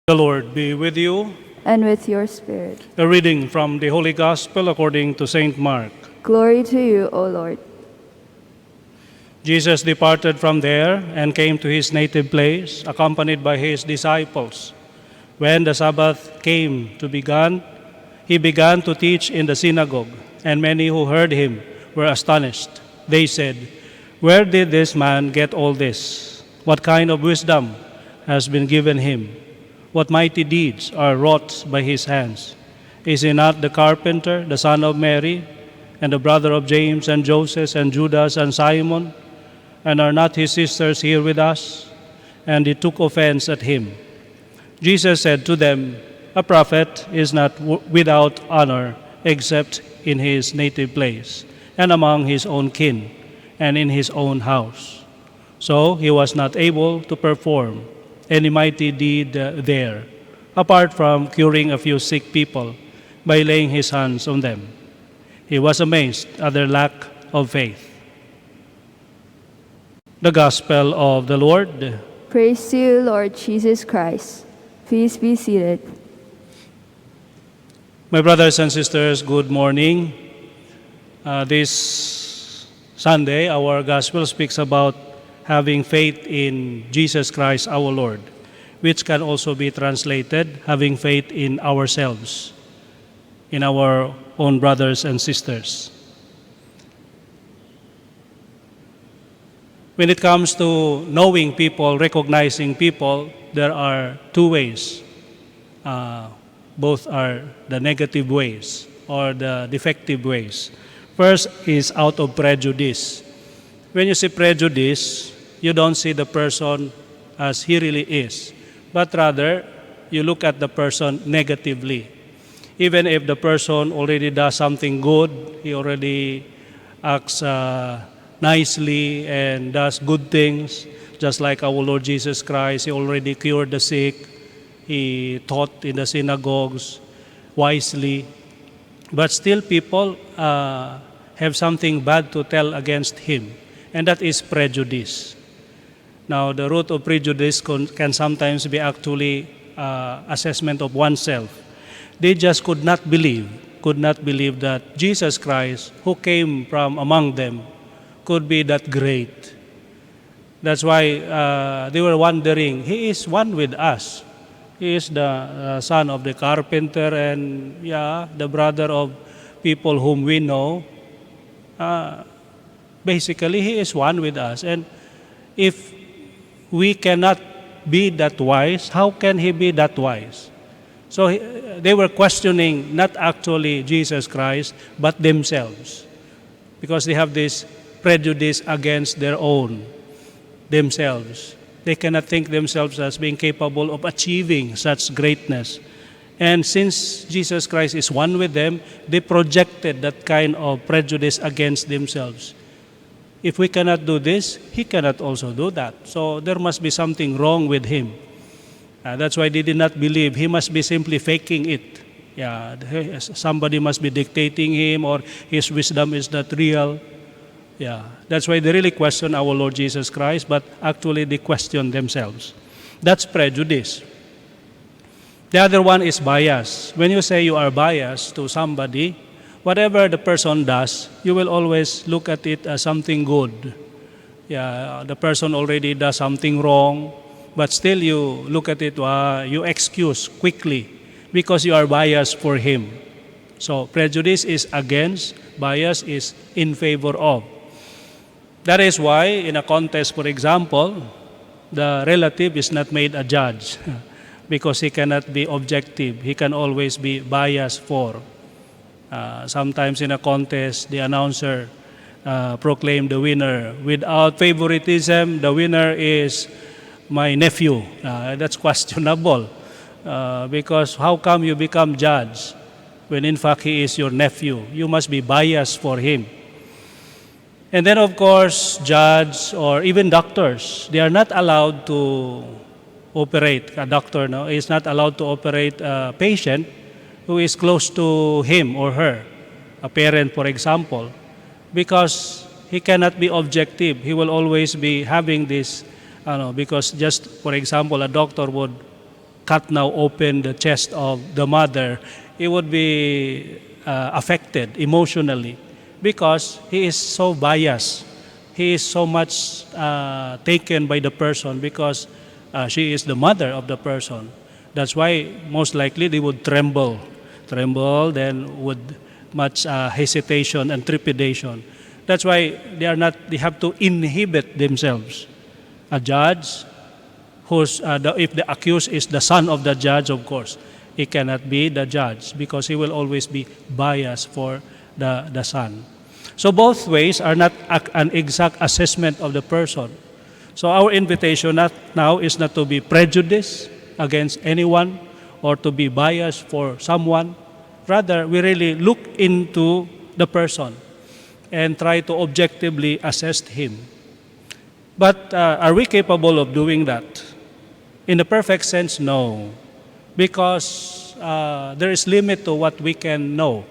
The Lord be with you. and with your spirit. A reading from the Holy Gospel according to St. Mark. Glory to you, O Lord. Jesus departed from there and came to his native place, accompanied by his disciples. When the Sabbath came to begin, he began to teach in the synagogue, and many who heard him were astonished. They said, "Where did this man get all this? What kind of wisdom has been given him? What mighty deeds are wrought by his hands? Is he not the carpenter, the son of Mary, and the brother of James and Joseph and Judas and Simon? And are not his sisters here with us?" And they took offense at him. Jesus said to them, "A prophet is not without honor except in his native place, and among his own kin, and in his own house." So he was not able to perform any mighty deed there, apart from curing a few sick people by laying his hands on them. He was amazed at their lack of faith. The Gospel of the Lord. Praise to you, Lord Jesus Christ. Please be seated. My brothers and sisters, good morning. This Sunday, our Gospel speaks about having faith in Jesus Christ our Lord, which can also be translated having faith in ourselves, in our own brothers and sisters. When it comes to knowing people, recognizing people, there are two ways. Both are the negative ways or the defective ways. First is out of prejudice. When you see prejudice, you don't see the person as he really is, but rather you look at the person negatively. Even if the person already does something good, he already acts nicely and does good things, just like our Lord Jesus Christ. He already cured the sick. He taught in the synagogues wisely. But still people have something bad to tell against him, and that is prejudice. Now, the root of prejudice can sometimes be actually assessment of oneself. They just could not believe that Jesus Christ, who came from among them, could be that great. That's why they were wondering, he is one with us. He is the son of the carpenter and the brother of people whom we know. Basically, he is one with us. And if we cannot be that wise, how can he be that wise? So they were questioning not actually Jesus Christ, but themselves, because they have this prejudice against their own, themselves. They cannot think themselves as being capable of achieving such greatness. And since Jesus Christ is one with them, they projected that kind of prejudice against themselves. If we cannot do this, he cannot also do that. So there must be something wrong with him. That's why they did not believe. He must be simply faking it. Somebody must be dictating him, or his wisdom is not real. That's why they really question our Lord Jesus Christ, but actually they question themselves. That's prejudice. The other one is bias. When you say you are biased to somebody, whatever the person does, you will always look at it as something good. The person already does something wrong, but still you look at it, you excuse quickly because you are biased for him. So prejudice is against, bias is in favor of. That is why in a contest, for example, the relative is not made a judge because he cannot be objective. He can always be biased for. Sometimes in a contest, the announcer proclaimed the winner. Without favoritism, the winner is my nephew. That's questionable because how come you become judge when in fact he is your nephew? You must be biased for him. And then of course, judge or even doctors, they are not allowed to operate. A doctor is not allowed to operate a patient who is close to him or her, a parent for example, because he cannot be objective. He will always be having this, because just for example, a doctor would cut now open the chest of the mother, he would be affected emotionally because he is so biased. He is so much taken by the person because she is the mother of the person. That's why most likely they would tremble, then would much hesitation and trepidation. That's why they have to inhibit themselves. A judge if the accused is the son of the judge, of course, he cannot be the judge because he will always be biased for the son. So both ways are not an exact assessment of the person. So our invitation now is not to be prejudiced against anyone or to be biased for someone. Rather, we really look into the person and try to objectively assess him. But are we capable of doing that? In the perfect sense, no. Because there is limit to what we can know.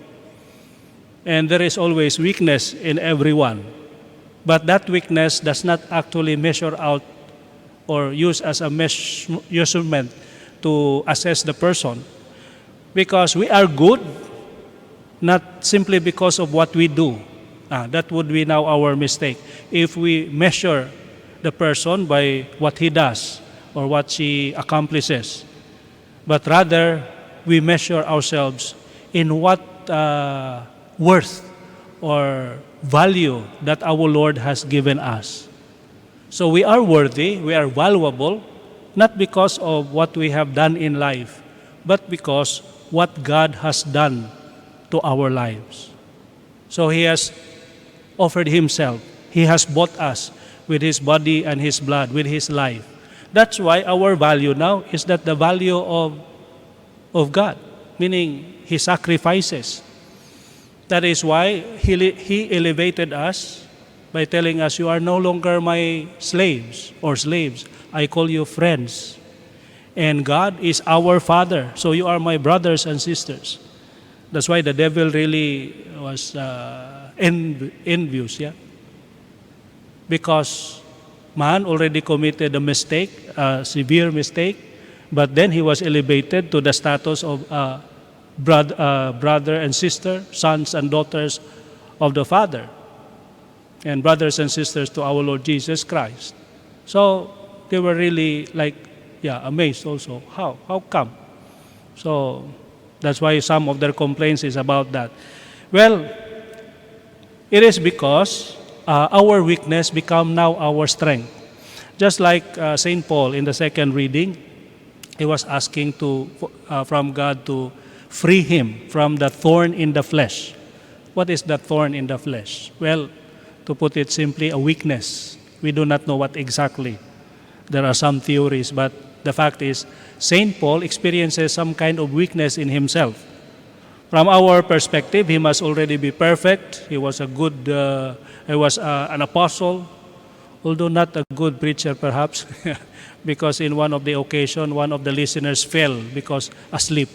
And there is always weakness in everyone. But that weakness does not actually measure out or use as a measurement to assess the person. Because we are good, not simply because of what we do. That would be now our mistake. If we measure the person by what he does or what she accomplishes, but rather we measure ourselves in what worth or value that our Lord has given us. So we are worthy, we are valuable, not because of what we have done in life, but because what God has done to our lives. So He has offered Himself. He has bought us with His body and His blood, with His life. That's why our value now is that the value of God, meaning His sacrifices. That is why He elevated us by telling us, you are no longer my slaves or slaves. I call you friends. And God is our Father, so you are my brothers and sisters. That's why the devil really was envious, yeah? Because man already committed a mistake, a severe mistake, but then he was elevated to the status of brother and sister, sons and daughters of the Father, and brothers and sisters to our Lord Jesus Christ. So they were really amazed also. How come? So that's why some of their complaints is about that. Well, it is because our weakness become now our strength. Just like St. Paul in the second reading, he was asking from God to free him from the thorn in the flesh. What is the thorn in the flesh? Well, to put it simply, a weakness. We do not know what exactly. There are some theories, but the fact is, St. Paul experiences some kind of weakness in himself. From our perspective, he must already be perfect. He was an apostle, although not a good preacher perhaps, because in one of the occasion, one of the listeners fell because asleep.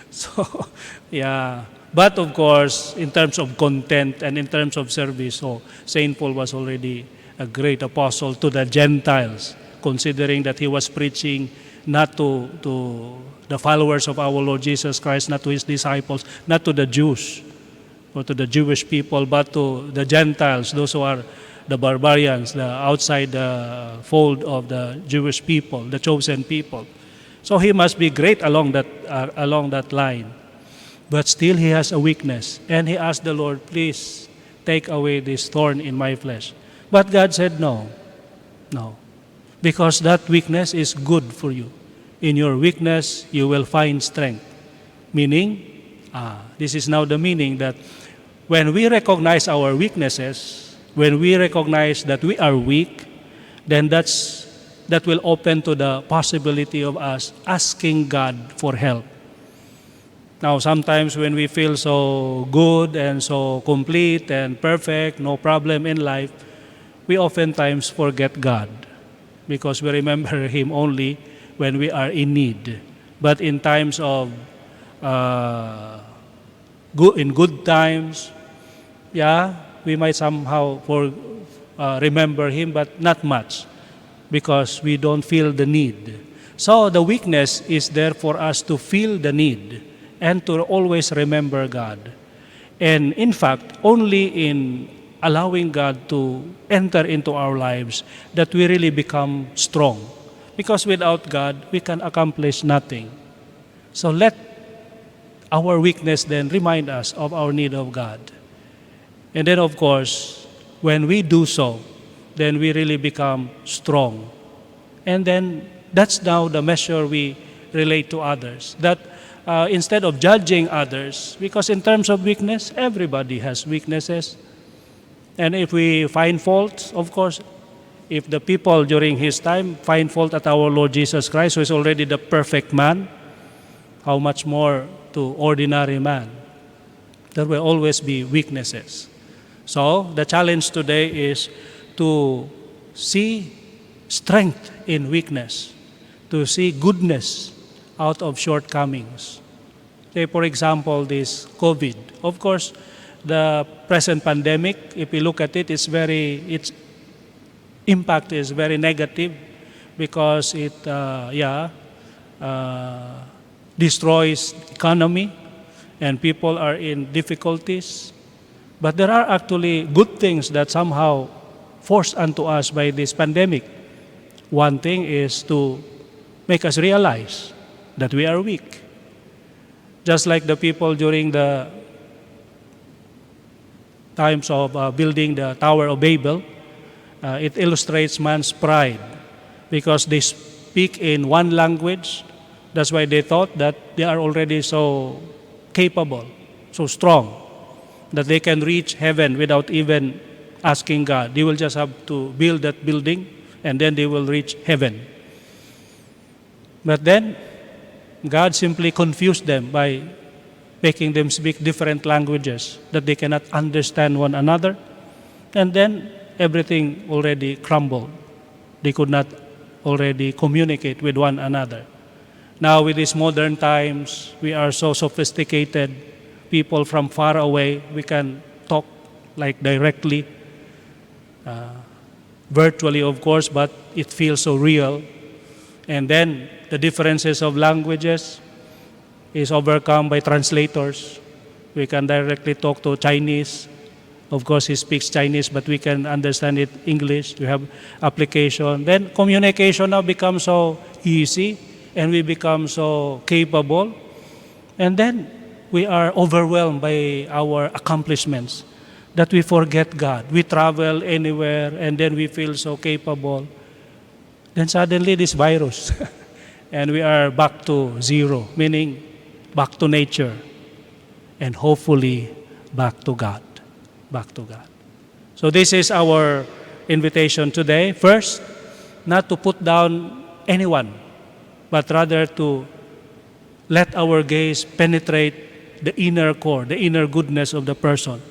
So, yeah. But of course, in terms of content and in terms of service, St. Paul was already a great apostle to the Gentiles, considering that he was preaching not to the followers of our Lord Jesus Christ, not to his disciples, not to the Jews or to the Jewish people, but to the Gentiles, those who are the barbarians, the outside the fold of the Jewish people, the chosen people. So he must be great along that line. But still he has a weakness. And he asked the Lord, please take away this thorn in my flesh. But God said, no. Because that weakness is good for you. In your weakness, you will find strength. Meaning, this is now the meaning that when we recognize our weaknesses, when we recognize that we are weak, then that will open to the possibility of us asking God for help. Now, sometimes when we feel so good and so complete and perfect, no problem in life, we oftentimes forget God because we remember Him only when we are in need. But in times of good times, we might somehow remember Him, but not much because we don't feel the need. So the weakness is there for us to feel the need and to always remember God. And in fact, only in allowing God to enter into our lives that we really become strong. Because without God, we can accomplish nothing. So let our weakness then remind us of our need of God. And then of course, when we do so, then we really become strong. And then that's now the measure we relate to others. That instead of judging others, because in terms of weakness, everybody has weaknesses. And if we find faults, of course, if the people during his time find fault at our Lord Jesus Christ, who is already the perfect man, how much more to ordinary man? There will always be weaknesses. So the challenge today is to see strength in weakness, to see goodness out of shortcomings. Say, for example, this COVID. Of course, the present pandemic, if we look at it, its impact is very negative because it, destroys economy and people are in difficulties. But there are actually good things that somehow forced unto us by this pandemic. One thing is to make us realize that we are weak. Just like the people during the times of building the Tower of Babel, it illustrates man's pride because they speak in one language. That's why they thought that they are already so capable, so strong, that they can reach heaven without even asking God. They will just have to build that building and then they will reach heaven. But then, God simply confused them by making them speak different languages that they cannot understand one another. And then, everything already crumbled. They could not already communicate with one another. Now, with these modern times, we are so sophisticated. People from far away, we can talk like directly, virtually of course, but it feels so real. And then the differences of languages is overcome by translators. We can directly talk to Chinese. Of course, he speaks Chinese, but we can understand it English. We have application. Then communication now becomes so easy and we become so capable. And then we are overwhelmed by our accomplishments that we forget God. We travel anywhere and then we feel so capable. Then suddenly this virus and we are back to zero, meaning back to nature and hopefully back to God. Back to God. So this is our invitation today. First, not to put down anyone, but rather to let our gaze penetrate the inner core, the inner goodness of the person.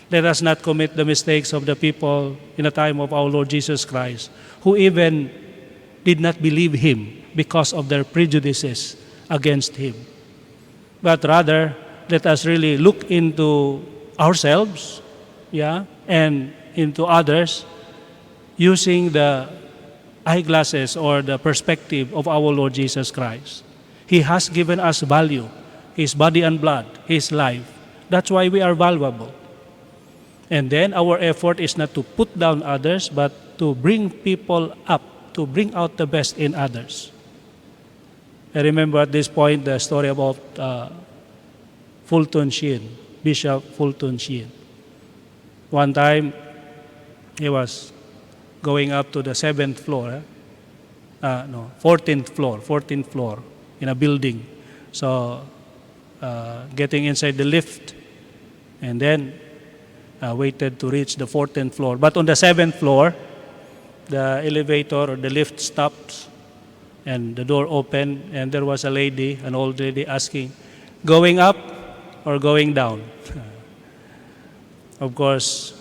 Let us not commit the mistakes of the people in the time of our Lord Jesus Christ, who even did not believe Him because of their prejudices against Him. But rather, let us really look into ourselves, and into others using the eyeglasses or the perspective of our Lord Jesus Christ. He has given us value, His body and blood, His life. That's why we are valuable. And then our effort is not to put down others, but to bring people up, to bring out the best in others. I remember at this point the story about Fulton Sheen, Bishop Fulton Sheen. One time, he was going up to the 14th floor in a building. So, getting inside the lift, and then waited to reach the 14th floor. But on the 7th floor, the elevator or the lift stopped, and the door opened, and there was a lady, an old lady, asking, "Going up or going down?" Of course,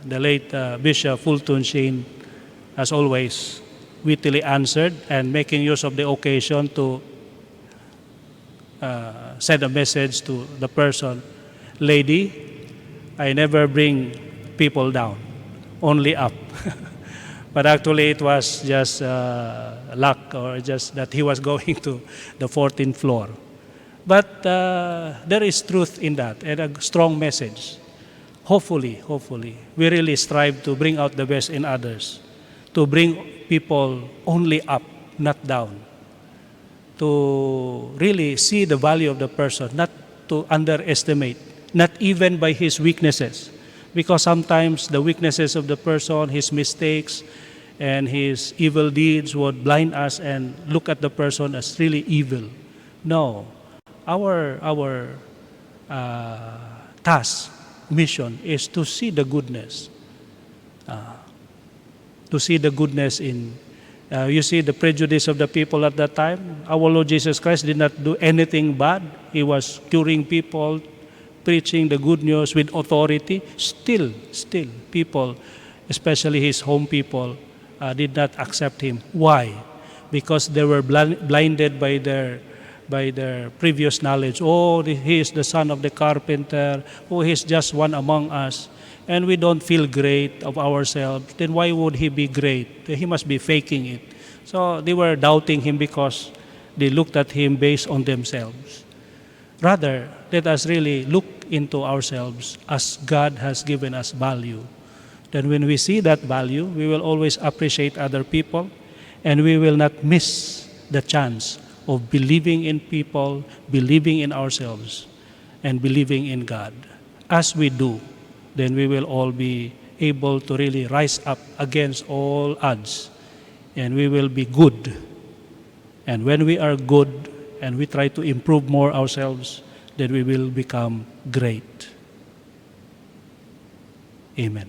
the late Bishop Fulton Sheen, as always, wittily answered and making use of the occasion to send a message to the person, "Lady, I never bring people down, only up." But actually, it was just luck, or just that he was going to the 14th floor. But there is truth in that, and a strong message. Hopefully, we really strive to bring out the best in others, to bring people only up, not down, to really see the value of the person, not to underestimate, not even by his weaknesses. Because sometimes the weaknesses of the person, his mistakes, and his evil deeds would blind us and look at the person as really evil. No, our task, mission is to see the goodness. To see the goodness in, you see the prejudice of the people at that time. Our Lord Jesus Christ did not do anything bad. He was curing people, preaching the good news with authority. Still, people, especially his home people, did not accept him. Why? Because they were blinded by their previous knowledge. Oh, he is the son of the carpenter. Oh, he's just one among us. And we don't feel great of ourselves. Then why would he be great? He must be faking it. So they were doubting him because they looked at him based on themselves. Rather, let us really look into ourselves as God has given us value. Then when we see that value, we will always appreciate other people, and we will not miss the chance of believing in people, believing in ourselves, and believing in God. As we do, then we will all be able to really rise up against all odds, and we will be good. And when we are good and we try to improve more ourselves, then we will become great. Amen.